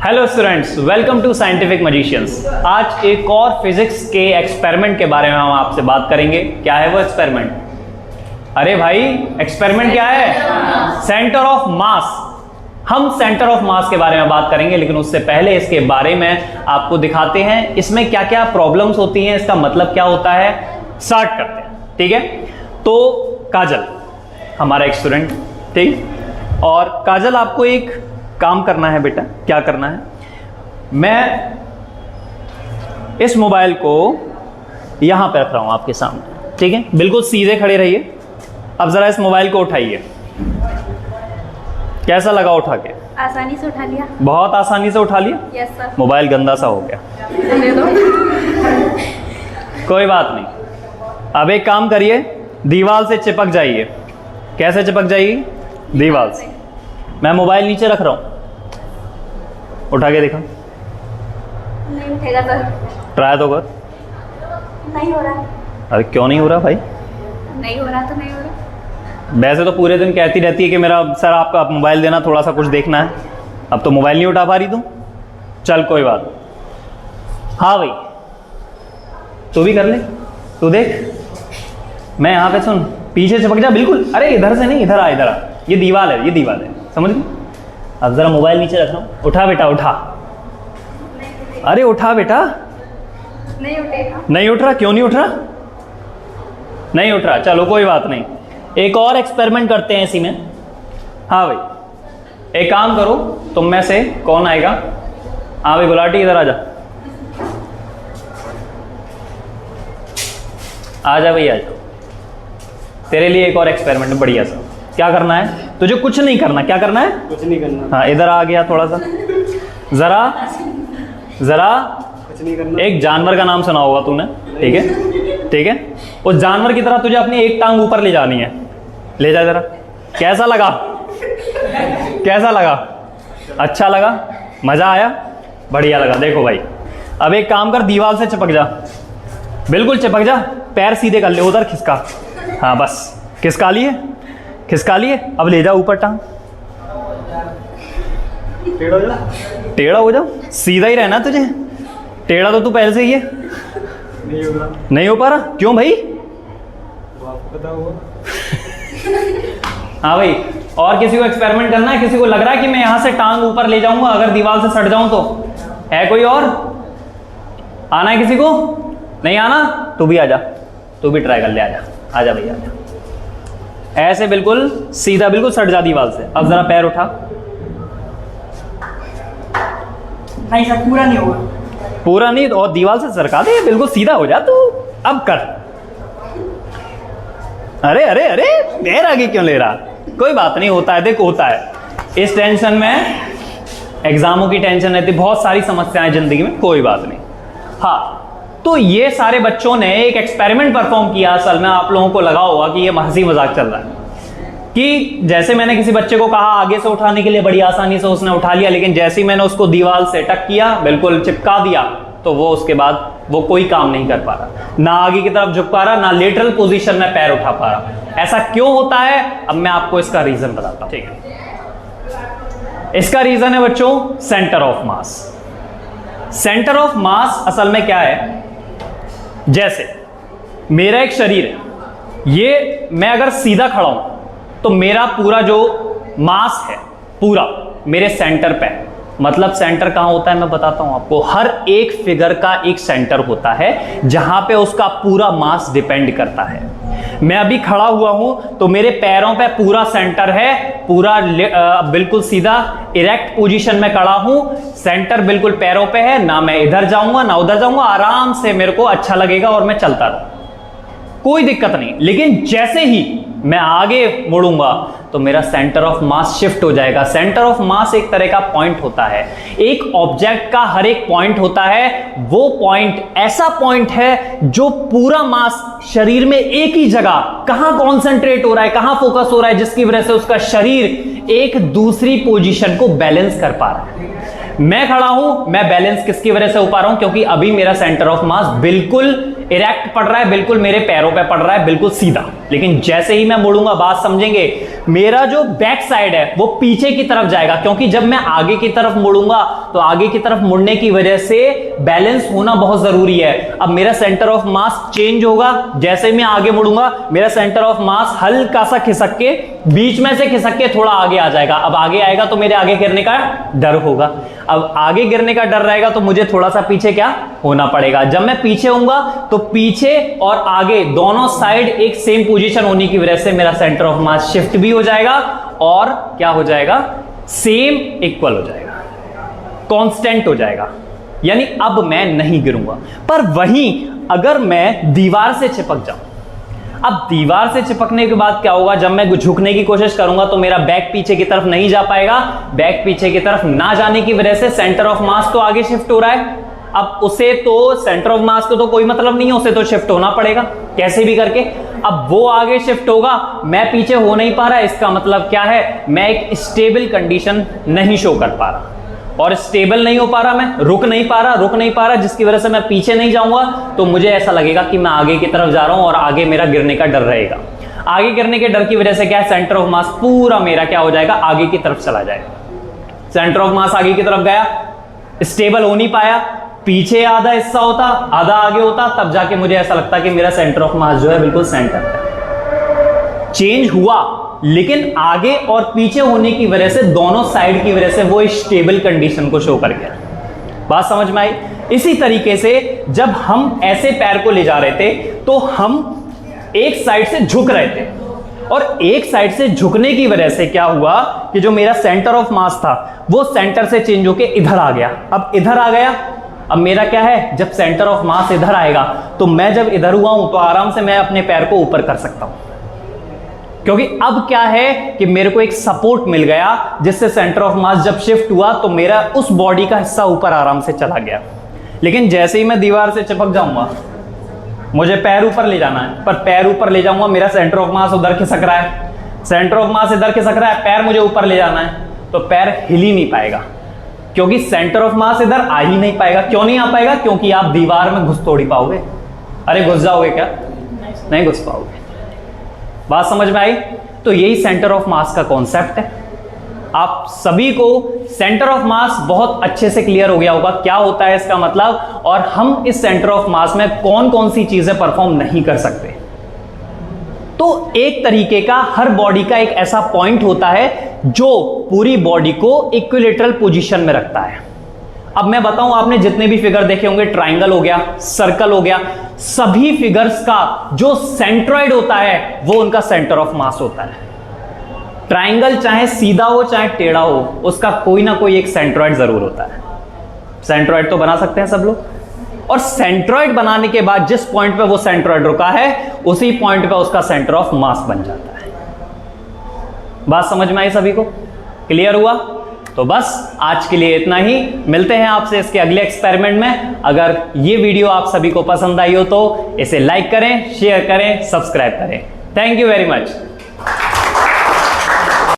Hello students, welcome to scientific magicians. आज एक और फिजिक्स के एक्सपेरिमेंट के बारे में हम आपसे बात करेंगे। क्या है वो एक्सपेरिमेंट? अरे भाई, एक्सपेरिमेंट क्या है? Centre of mass. हम सेंटर ऑफ मास के बारे में बात करेंगे, लेकिन उससे पहले इसके बारे में आपको दिखाते हैं इसमें क्या क्या प्रॉब्लम्स होती हैं, इसका मतलब क्या होता है। स्टार्ट करते हैं, ठीक है। तो काजल हमारा एक स्टूडेंट, ठीक। और काजल, आपको एक काम करना है बेटा। क्या करना है? मैं इस मोबाइल को यहां पे रख रहा हूं आपके सामने, ठीक है। बिल्कुल सीधे खड़े रहिए। अब जरा इस मोबाइल को उठाइए। कैसा लगा उठा के? आसानी से उठा लिया। बहुत आसानी से उठा लिया। Yes sir. मोबाइल गंदा सा हो गया। दे दो। कोई बात नहीं। अब एक काम करिए, दीवार से चिपक जाइए। कैसे चिपक जाइए? दीवार से। मैं मोबाइल नीचे रख रहा हूं, उठा के देखा। नहीं उठेगा सर। ट्राई तो कर। नहीं हो रहा। अरे क्यों नहीं हो रहा भाई? नहीं हो रहा तो नहीं हो रहा। वैसे तो पूरे दिन कहती रहती है कि मेरा सर आपका आप मोबाइल देना, थोड़ा सा कुछ देखना है। अब तो मोबाइल नहीं उठा पा रही तू। चल कोई बात। हाँ भाई, तू भी कर ले। तू देख, मैं यहाँ पे, सुन, पीछे चिपक जा बिल्कुल। अरे इधर से नहीं, इधर आ, इधर आ। ये दीवार है, ये दीवार है, समझ गई? अब जरा मोबाइल नीचे रख रहा हूँ। उठा बेटा, उठा। अरे उठा बेटा। नहीं उठेगा। नहीं उठ रहा? क्यों नहीं उठ रहा? नहीं उठ रहा। चलो कोई बात नहीं, एक और एक्सपेरिमेंट करते हैं इसी में। हाँ भाई, एक काम करो, तुम में से कौन आएगा? हाँ भाई गुलाटी, इधर आ जा। आ जा भाई, आ जा। तेरे लिए एक और एक्सपेरिमेंट बढ़िया सा। क्या करना है तुझे? कुछ नहीं करना। क्या करना है? कुछ नहीं करना। हाँ, इधर आ गया थोड़ा सा। जरा जरा कुछ नहीं करना। एक जानवर का नाम सुना होगा तूने, ठीक है? ठीक है, उस जानवर की तरह तुझे अपनी एक टांग ऊपर ले जानी है। ले जा जरा। कैसा लगा? कैसा लगा? अच्छा लगा? मजा आया? बढ़िया लगा। देखो भाई, अब एक काम कर, दीवार से चिपक जा। बिल्कुल चिपक जा। पैर सीधे कर ले, उधर खिसका। हाँ बस, खिसका लिए, खिसका लिए। अब ले जा ऊपर टांग। टेढ़ा हो जा। टेढ़ा हो जा। सीधा ही रहना तुझे। टेढ़ा तो तू पहले से ही है। नहीं हो रहा। नहीं हो पा रहा? क्यों भाई? वो आपको पता होगा। हाँ भाई, और किसी को एक्सपेरिमेंट करना है? किसी को लग रहा है कि मैं यहां से टांग ऊपर ले जाऊंगा अगर दीवार से सट जाऊं तो? है कोई और? आना है किसी को? नहीं आना? तू भी आजा, तू भी ट्राई कर ले। आजा, आजा भैया, आजा। ऐसे बिल्कुल सीधा, बिल्कुल सट जा दीवार से। अब जरा पैर उठा। नहीं सर, पूरा नहीं होगा। पूरा नहीं, और दीवार से सरका दे, बिल्कुल सीधा हो जा तू। अब कर। अरे अरे अरे, पैर आगे क्यों ले रहा? कोई बात नहीं, होता है, देखो होता है। इस टेंशन में, एग्जामों की टेंशन रहती, बहुत सारी समस्याएं जिंदगी में, कोई बात नहीं। हाँ, तो ये सारे बच्चों ने एक एक्सपेरिमेंट परफॉर्म किया। असल में आप लोगों को लगा होगा कि ये हंसी मजाक चल रहा है, कि जैसे मैंने किसी बच्चे को कहा आगे से उठाने के लिए, बड़ी आसानी से उसने उठा लिया, लेकिन जैसे ही मैंने उसको दीवार से टक किया, बिल्कुल चिपका दिया, तो वो उसके बाद वो कोई काम नहीं कर पा रहा, ना आगे की तरफ झुक पा रहा, ना लेटरल पोजीशन में पैर उठा पा रहा। ऐसा क्यों होता है? अब मैं आपको इसका रीजन बताता हूं, ठीक है। इसका रीजन है बच्चों, centre of mass. Centre of mass असल में क्या है? जैसे मेरा एक शरीर है, ये मैं अगर सीधा खड़ा हूं तो मेरा पूरा जो मास है पूरा मेरे सेंटर पे है। मतलब सेंटर कहां होता है मैं बताता हूं आपको। हर एक फिगर का एक सेंटर होता है जहां पे उसका पूरा मास डिपेंड करता है। मैं अभी खड़ा हुआ हूं तो मेरे पैरों पे पूरा सेंटर है, पूरा बिल्कुल सीधा इरेक्ट पोजीशन में खड़ा हूं, सेंटर बिल्कुल पैरों पे है, ना मैं इधर जाऊंगा ना उधर जाऊंगा, आराम से मेरे को अच्छा लगेगा और मैं चलता रहूंगा, कोई दिक्कत नहीं। लेकिन जैसे ही मैं आगे मुड़ूंगा तो मेरा सेंटर ऑफ मास शिफ्ट हो जाएगा। सेंटर ऑफ मास एक तरह का पॉइंट होता है, एक ऑब्जेक्ट का हर एक पॉइंट होता है। वो पॉइंट ऐसा पॉइंट है जो पूरा मास शरीर में एक ही जगह कहां कॉन्सेंट्रेट हो रहा है, कहां फोकस हो रहा है, जिसकी वजह से उसका शरीर एक दूसरी पोजीशन को बैलेंस कर पा रहा है। मैं खड़ा हूं, मैं बैलेंस किसकी वजह से हो पा रहा हूं? क्योंकि अभी मेरा सेंटर ऑफ मास बिल्कुल इरेक्ट पड़ रहा है, बिल्कुल मेरे पैरों पे पड़ रहा है, बिल्कुल सीधा। लेकिन जैसे ही मैं मुड़ूंगा, बात समझेंगे, मेरा जो बैक साइड है वो पीछे की तरफ जाएगा, क्योंकि जब मैं आगे की तरफ मुड़ूंगा तो आगे की तरफ मुड़ने की वजह से बैलेंस होना बहुत जरूरी है। अब मेरा सेंटर ऑफ मास चेंज होगा, जैसे मैं आगे मुड़ूंगा मेरा सेंटर ऑफ मास हल्का सा खिसक के, बीच में से खिसक के थोड़ा आगे आ जाएगा। अब आगे आएगा तो मेरे आगे गिरने का डर होगा। अब आगे गिरने का डर रहेगा तो मुझे थोड़ा सा पीछे क्या होना पड़ेगा। जब मैं पीछे होऊंगा तो पीछे और आगे दोनों साइड एक सेम पोजीशन होने की वजह से मेरा सेंटर ऑफ मास शिफ्ट भी हो जाएगा और क्या हो जाएगा, सेम इक्वल हो जाएगा, कांस्टेंट हो जाएगा, यानी अब मैं नहीं गिरूंगा। पर वहीं अगर मैं दीवार से चिपक जाऊं, अब दीवार से चिपकने के बाद क्या होगा, जब मैं झुकने की कोशिश करूंगा तो मेरा बैक पीछे की तरफ नहीं जा पाएगा। बैक पीछे की तरफ ना जाने की वजह से सेंटर ऑफ मास तो आगे शिफ्ट हो रहा है। अब उसे तो सेंटर ऑफ मास को तो कोई मतलब नहीं है, उसे तो शिफ्ट होना पड़ेगा कैसे भी करके। अब वो आगे शिफ्ट होगा, मैं पीछे हो नहीं पा रहा, इसका मतलब क्या है, मैं एक स्टेबल कंडीशन नहीं शो कर पा रहा, और स्टेबल नहीं हो पा रहा, मैं रुक नहीं पा रहा, जिसकी वजह से मैं पीछे नहीं जाऊंगा तो मुझे ऐसा लगेगा कि मैं आगे की तरफ जा रहा हूं और आगे मेरा गिरने का डर रहेगा। आगे गिरने के डर की वजह से क्या है, सेंटर ऑफ मास पूरा मेरा क्या हो जाएगा, आगे की तरफ चला जाएगा। सेंटर ऑफ मास आगे की तरफ गया, स्टेबल हो नहीं पाया, पीछे आधा हिस्सा होता, आधा आगे होता, तब जाके मुझे ऐसा लगता कि मेरा सेंटर ऑफ मास जो है बिल्कुल सेंटर पे चेंज हुआ। लेकिन आगे और पीछे होने की वजह से, दोनों साइड की वजह से वो स्टेबल कंडीशन को शो कर गया। बात समझ में आई? इसी तरीके से जब हम ऐसे पैर को ले जा रहे थे तो हम एक साइड से झुक रहे थे, और एक साइड से झुकने की वजह से क्या हुआ कि जो मेरा सेंटर ऑफ मास था वो सेंटर से चेंज होके इधर आ गया। अब इधर आ गया, अब मेरा क्या है, जब सेंटर ऑफ मास इधर आएगा तो मैं जब इधर हुआ हूं तो आराम से मैं अपने पैर को ऊपर कर सकता हूं, क्योंकि अब क्या है कि मेरे को एक सपोर्ट मिल गया, जिससे सेंटर ऑफ मास जब शिफ्ट हुआ तो मेरा उस बॉडी का हिस्सा ऊपर आराम से चला गया। लेकिन जैसे ही मैं दीवार से चिपक जाऊंगा, मुझे पैर ऊपर ले जाना है, पर पैर ऊपर ले जाऊंगा, मेरा सेंटर ऑफ मास उधर खिसक रहा है, सेंटर ऑफ मास इधर खिसक रहा है, पैर मुझे ऊपर ले जाना है, तो पैर हिल ही नहीं पाएगा, क्योंकि सेंटर ऑफ मास इधर आ ही नहीं पाएगा। क्यों नहीं आ पाएगा? क्योंकि आप दीवार में घुस तोड़ी पाओगे। अरे घुस जाओगे क्या? नहीं घुस पाओगे। बात समझ में आई? तो यही सेंटर ऑफ मास का कॉन्सेप्ट है। आप सभी को सेंटर ऑफ मास बहुत अच्छे से क्लियर हो गया होगा, क्या होता है इसका मतलब, और हम इस सेंटर ऑफ मास में कौन कौन सी चीजें परफॉर्म नहीं कर सकते। तो एक तरीके का हर बॉडी का एक ऐसा पॉइंट होता है जो पूरी बॉडी को इक्विलेटरल पोजीशन में रखता है। अब मैं बताऊं, आपने जितने भी फिगर देखे होंगे, ट्राइंगल हो गया, सर्कल हो गया, सभी फिगर्स का जो सेंट्रॉइड होता है वो उनका सेंटर ऑफ मास होता है। ट्राइंगल चाहे सीधा हो चाहे टेढ़ा हो, उसका कोई ना कोई एक सेंट्रॉइड जरूर होता है। सेंट्रॉइड तो बना सकते हैं सब लोग, और सेंट्रॉइड बनाने के बाद जिस पॉइंट पे वो सेंट्रॉइड रुका है उसी पॉइंट पे उसका सेंटर ऑफ मास बन जाता है। बात समझ में आई सभी को? क्लियर हुआ? तो बस आज के लिए इतना ही, मिलते हैं आपसे इसके अगले एक्सपेरिमेंट में। अगर ये वीडियो आप सभी को पसंद आई हो तो इसे लाइक करें, शेयर करें, सब्सक्राइब करें। Thank you very much.